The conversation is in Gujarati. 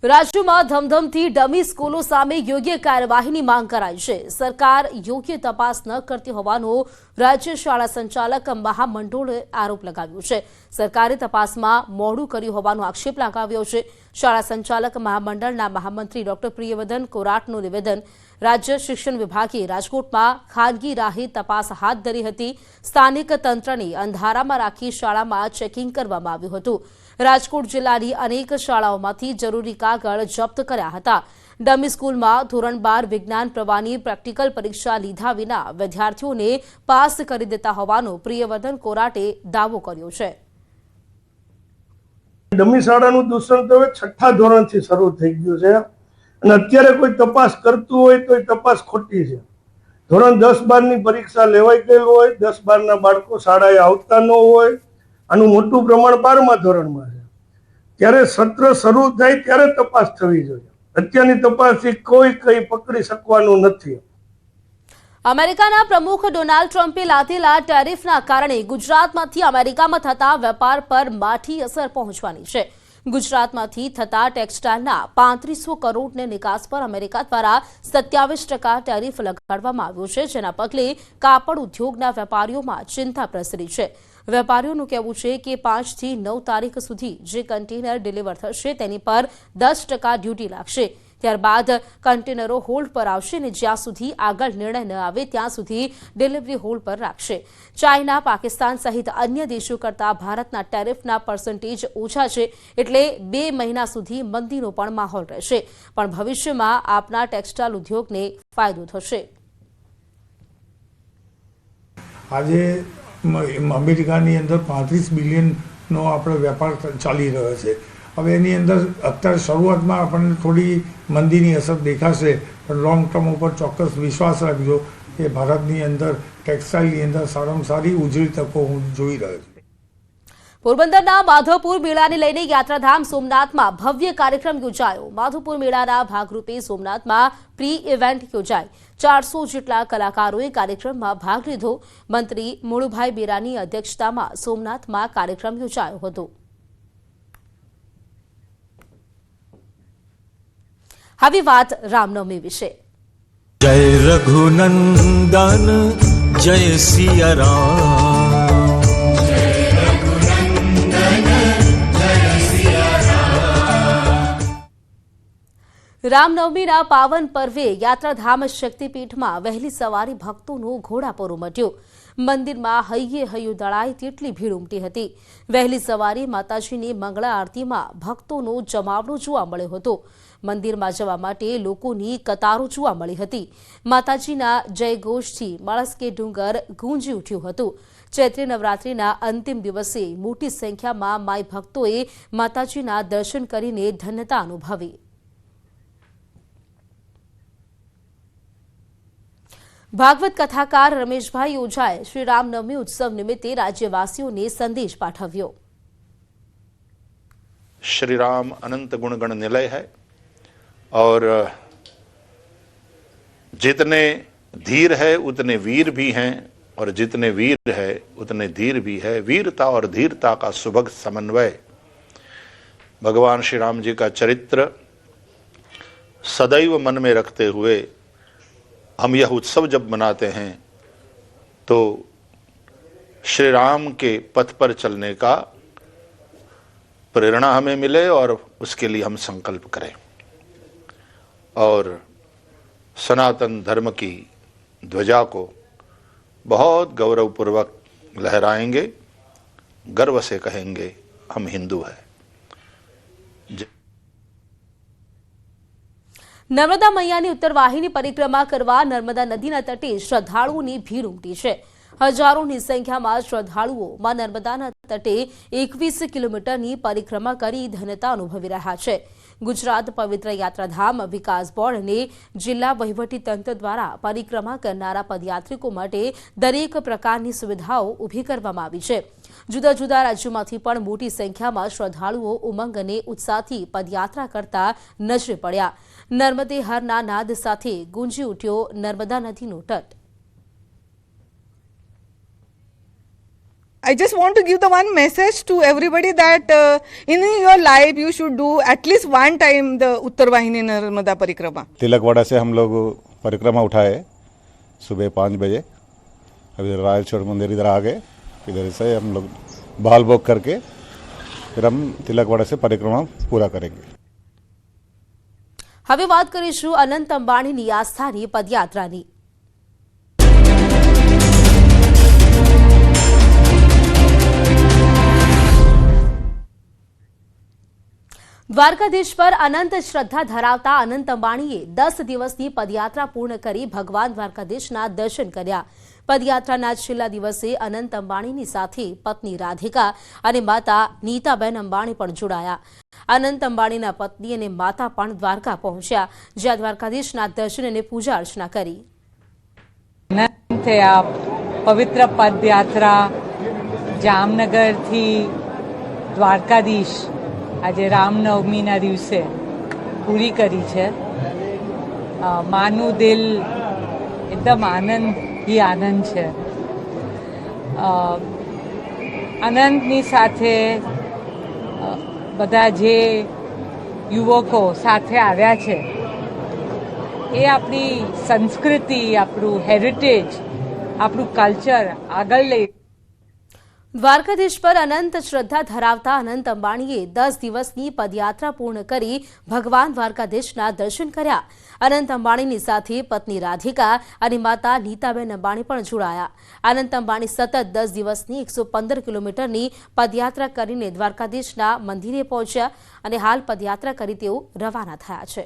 રાજ્યમાં ધમધમતી ડમી સ્કૂલો સામે યોગ્ય કાર્યવાહીની માંગ કરાઈ છે। સરકાર યોગ્ય તપાસ ન કરતી હોવાનો રાજ્ય શાળા સંચાલક મહામંડળે આરોપ લગાવ્યો છે। સરકારે તપાસમાં મોડું કર્યું હોવાનો આક્ષેપ લગાવ્યો છે। શાળા સંચાલક મહામંડળના મહામંત્રી ડોક્ટર પ્રિયવર્ધન કોરાટનું નિવેદન। રાજ્ય શિક્ષણ વિભાગે રાજકોટમાં ખાનગી રાહે તપાસ હાથ ધરી હતી। સ્થાનિક તંત્રને અંધારામાં રાખી શાળામાં ચેકિંગ કરવામાં આવ્યું હતું। રાજકોટ જિલ્લાની અનેક શાળાઓમાંથી જરૂરી કાગળ જપ્ત કર્યા હતા। ડમી સ્કૂલમાં ધોરણ 12 વિજ્ઞાન પ્રવાહની પ્રેક્ટિકલ પરીક્ષા લીધા વિના વિદ્યાર્થીઓને પાસ કરી દેતા હોવાનો પ્રિયવર્ધન કોરાટે દાવો કર્યો છે। ડમી શાળાનું દૂષણ તો 6ઠા ધોરણથી શરૂ થઈ ગયું છે અને અત્યારે કોઈ તપાસ કરતું હોય તો એ તપાસ ખોટી છે। ધોરણ 10-12ની પરીક્ષા લેવાઈ ગયેલ હોય, 10-12ના બાળકો શાળાએ આવતા ન હોય, આનું મોટું પ્રમાણ 12મા ધોરણમાં છે। ત્યારે સત્ર શરૂ થાય ત્યારે તપાસ થવી જોઈએ। અત્યારની તપાસથી કોઈ કંઈ પકડી શકવાનું નથી। અમેરિકાના પ્રમુખ ડોનાલ્ડ ટ્રમ્પે લાદેલા ટેરિફના કારણે ગુજરાતમાંથી અમેરિકામાં થતા વેપાર પર માઠી અસર પહોંચવાની છે। ગુજરાતમાંથી થતા ટેક્સટાઇલના 3500 કરોડની નિકાસ પર અમેરિકા દ્વારા 27% ટેરિફ લગાડવામાં આવ્યો છે, જેના પગલે કાપડ ઉદ્યોગના વેપારીઓમાં ચિંતા પ્રસરી છે। વેપારીઓનું કહેવું છે કે 5 થી 9 તારીખ સુધી જે કન્ટેનર ડિલિવર થશે તેની પર 10% ડ્યુટી લાગશે। ત્યારબાદ કન્ટેનરો હોલ્ડ પર આવશે અને જ્યાં સુધી આગળ નિર્ણય ન આવે ત્યાં સુધી ડિલિવરી હોલ્ડ પર રાખશે। ચાઇના, પાકિસ્તાન સહિત અન્ય દેશો કરતાં ભારતના ટેરિફના પર્સન્ટેજ ઓછા છે, એટલે 2 મહિના સુધી મંદીનો પણ માહોલ રહેશે, પણ ભવિષ્યમાં આપના ટેક્સટાઇલ ઉદ્યોગને ફાયદો થશે। આજે અમેરિકાની અંદર 35 બિલિયનનો આપણો વેપાર ચાલી રહ્યો છે। હવે એની અંદર અત્યારે શરૂઆતમાં આપણને થોડી મંદીની અસર દેખાશે, પણ લોંગ ટર્મ ઉપર ચોક્કસ વિશ્વાસ રાખજો કે ભારતની અંદર ટેક્સટાઇલની અંદર સારામાં સારી ઉજળી તકો હું જોઈ રહ્યો છું। પોરબંદરના માધવપુર મેળાને લઈને યાત્રાધામ સોમનાથમાં ભવ્ય કાર્યક્રમ યોજાયો। માધવપુર મેળાના ભાગરૂપે સોમનાથમાં પ્રી ઇવેન્ટ યોજાઈ। 400 જેટલા કલાકારોએ કાર્યક્રમમાં ભાગ લીધો। મંત્રી મુળુભાઈ બેરાની અધ્યક્ષતામાં સોમનાથમાં કાર્યક્રમ યોજાયો હતો। હવે વાત રામનવમી વિશે। જય રઘુનંદન જય સિયા રામ। રામનવમીના પાવન પર્વે યાત્રાધામ શક્તિપીઠમાં વહેલી સવારે ભક્તોનો ઘોડાપૂર ઉમટ્યો। મંદિરમાં હૈયે હૈયું દળાય તેટલી ભીડ ઉમટી હતી। વહેલી સવારે માતાજીની મંગળા આરતીમાં ભક્તોનો જમાવડો જોવા મળ્યો હતો। મંદિરમાં જવા માટે લોકોની કતારો જોવા મળી હતી। માતાજીના જયઘોષથી માળસ્કે ડુંગર ગુંજી ઉઠ્યું હતું। ચૈત્રી નવરાત્રિના અંતિમ દિવસે મોટી સંખ્યામાં માઈ ભક્તોએ માતાજીના દર્શન કરીને ધન્યતા અનુભવી। ભાગવત કથાકાર રમેશભાઈ ઓઝાએ શ્રી રામનવમી उत्सव निमित्ते राज्यवासियों ने संदेश पाठव्यो। श्री राम अनंत गुणगण निलय है और जितने धीर है उतने वीर भी हैं और जितने वीर है उतने धीर भी है। वीरता और धीरता का सुभग समन्वय भगवान श्री राम जी का चरित्र सदैव मन में रखते हुए हम यह उत्सव जब मनाते हैं तो श्री राम के पथ पर चलने का प्रेरणा हमें मिले और उसके लिए हम संकल्प करें और सनातन धर्म की ध्वजा को बहुत गौरवपूर्वक लहराएंगे, गर्व से कहेंगे हम हिंदू हैं। નર્મદા મૈયાની ઉત્તરવાહિની પરિક્રમા કરવા નર્મદા નદીના તટે શ્રદ્ધાળુઓની ભીડ ઉમટી છે। હજારોની સંખ્યામાં શ્રદ્ધાળુઓ માં નર્મદાના તટે 21 કિલોમીટરની પરિક્રમા કરી ધન્યતા અનુભવી રહ્યા છે। ગુજરાત પવિત્ર યાત્રાધામ વિકાસ બોર્ડ અને જિલ્લા વહીવટીતંત્ર દ્વારા પરિક્રમા કરનારા પદયાત્રિકો માટે દરેક પ્રકારની સુવિધાઓ ઊભી કરવામાં આવી છે। જુદા જુદા રાજ્યોમાંથી પણ મોટી સંખ્યામાં શ્રદ્ધાળુઓ ઉમંગ અને ઉત્સાહથી પદયાત્રા કરતા નજરે પડ્યા। નર્મદે હરના નાદ સાથે ગુંજી ઉઠ્યો નર્મદા નદીનો તટ। I just want to give the one message to everybody that in your life you should do at least one time the Uttarvahini Narmada Parikrama. Tilakwada से हम लोग परिक्रमा उठाए सुबह 5 बजे। अभी रायचौर मंदिर इधर आ गए, इधर से हम लोग बहाल भोग करके फिर हम तिलकवाड़ा से परिक्रमा पूरा करेंगे। હવે વાત કરીશું અનંત અંબાણીની આસ્થાની પદયાત્રાની। દ્વારકાધીશ પર અનંત શ્રદ્ધા ધરાવતા અનંત અંબાણીએ 10 દિવસની પદયાત્રા પૂર્ણ કરી ભગવાન દ્વારકાધીશના દર્શન કર્યા। પદયાત્રાના છેલ્લા દિવસે અનંત અંબાણીની સાથે પત્ની રાધિકા અને માતા નીતાબેન અંબાણી પણ જોડાયા। અનંત અંબાણીના પત્ની અને માતા પણ દ્વારકા પહોંચ્યા, જ્યાં દ્વારકાધીશના દર્શન અને પૂજા અર્ચના કરી। આ પવિત્ર પદયાત્રા જામનગરથી દ્વારકાધીશ આજે રામનવમીના દિવસે પૂરી કરી છે। માનું દિલ એકદમ આનંદ ही आनंद છે। આનંદની સાથે બધા જે યુવકો સાથે આવ્યા છે એ આપણી સંસ્કૃતિ, આપણું હેરિટેજ, આપણું કલ્ચર આગળ લઈ। દ્વારકાધીશ પર અનંત શ્રદ્ધા ધરાવતા અનંત અંબાણીએ 10 દિવસની પદયાત્રા પૂર્ણ કરી ભગવાન દ્વારકાધીશના દર્શન કર્યા। અનંત અંબાણીની સાથે પત્ની રાધિકા અને માતા નીતાબેન અંબાણી પણ જોડાયા। અનંત અંબાણી સતત 10 દિવસની 115 કિલોમીટરની પદયાત્રા કરીને દ્વારકાધીશના મંદિરે પહોંચ્યા અને હાલ પદયાત્રા કરી તેઓ રવાના થયા છે।